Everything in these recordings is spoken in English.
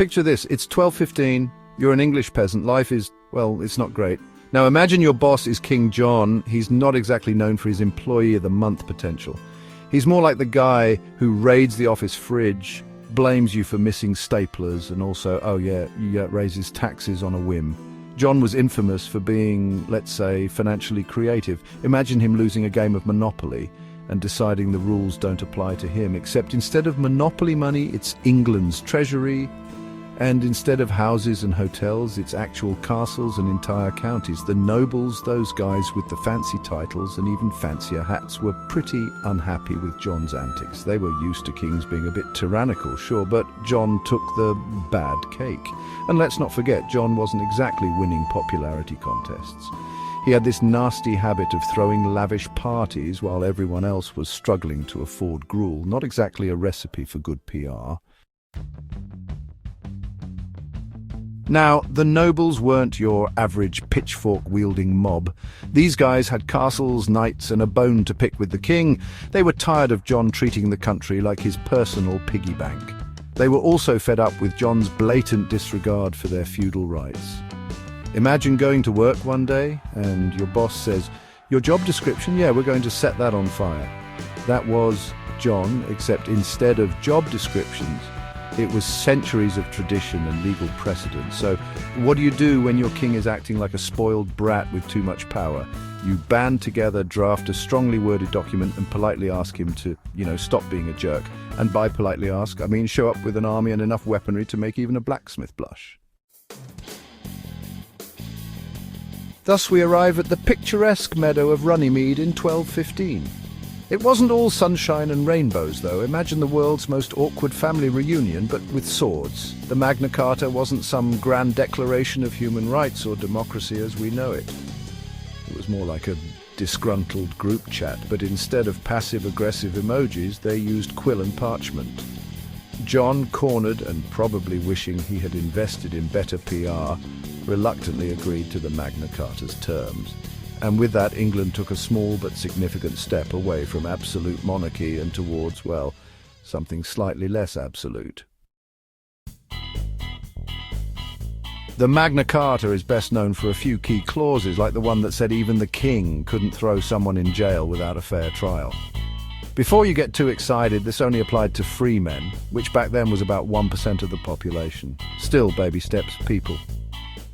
Picture this, it's 12:15, you're an English peasant, life is, well, it's not great. Now imagine your boss is King John. He's not exactly known for his Employee of the Month potential. He's more like the guy who raids the office fridge, blames you for missing staplers, and also, raises taxes on a whim. John was infamous for being, let's say, financially creative. Imagine him losing a game of Monopoly and deciding the rules don't apply to him, except instead of Monopoly money, it's England's treasury, and instead of houses and hotels, it's actual castles and entire counties. The nobles, those guys with the fancy titles and even fancier hats, were pretty unhappy with John's antics. They were used to kings being a bit tyrannical, sure, but John took the bad cake. And let's not forget, John wasn't exactly winning popularity contests. He had this nasty habit of throwing lavish parties while everyone else was struggling to afford gruel. Not exactly a recipe for good PR. Now, the nobles weren't your average pitchfork-wielding mob. These guys had castles, knights, and a bone to pick with the king. They were tired of John treating the country like his personal piggy bank. They were also fed up with John's blatant disregard for their feudal rights. Imagine going to work one day and your boss says, "Your job description? Yeah, we're going to set that on fire." That was John, except instead of job descriptions, it was centuries of tradition and legal precedent. So what do you do when your king is acting like a spoiled brat with too much power? You band together, draft a strongly worded document and politely ask him to, stop being a jerk. And by politely ask, I mean show up with an army and enough weaponry to make even a blacksmith blush. Thus we arrive at the picturesque meadow of Runnymede in 1215. It wasn't all sunshine and rainbows, though. Imagine the world's most awkward family reunion, but with swords. The Magna Carta wasn't some grand declaration of human rights or democracy as we know it. It was more like a disgruntled group chat, but instead of passive-aggressive emojis, they used quill and parchment. John, cornered and probably wishing he had invested in better PR, reluctantly agreed to the Magna Carta's terms. And with that, England took a small but significant step away from absolute monarchy and towards, well, something slightly less absolute. The Magna Carta is best known for a few key clauses, like the one that said even the king couldn't throw someone in jail without a fair trial. Before you get too excited, this only applied to free men, which back then was about 1% of the population. Still, baby steps, people.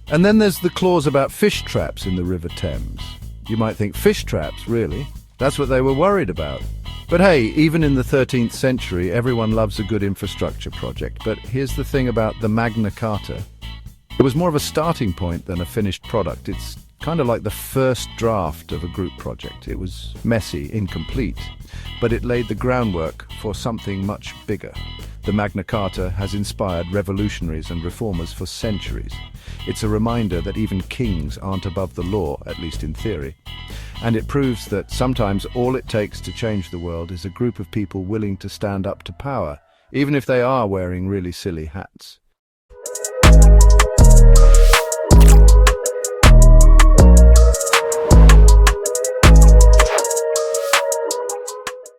And then there's the clause about fish traps in the River Thames. You might think, fish traps, really? That's what they were worried about. But hey, even in the 13th century, everyone loves a good infrastructure project. But here's the thing about the Magna Carta. It was more of a starting point than a finished product. It's kind of like the first draft of a group project. It was messy, incomplete, but it laid the groundwork for something much bigger. The Magna Carta has inspired revolutionaries and reformers for centuries. It's a reminder that even kings aren't above the law, at least in theory. And it proves that sometimes all it takes to change the world is a group of people willing to stand up to power, even if they are wearing really silly hats.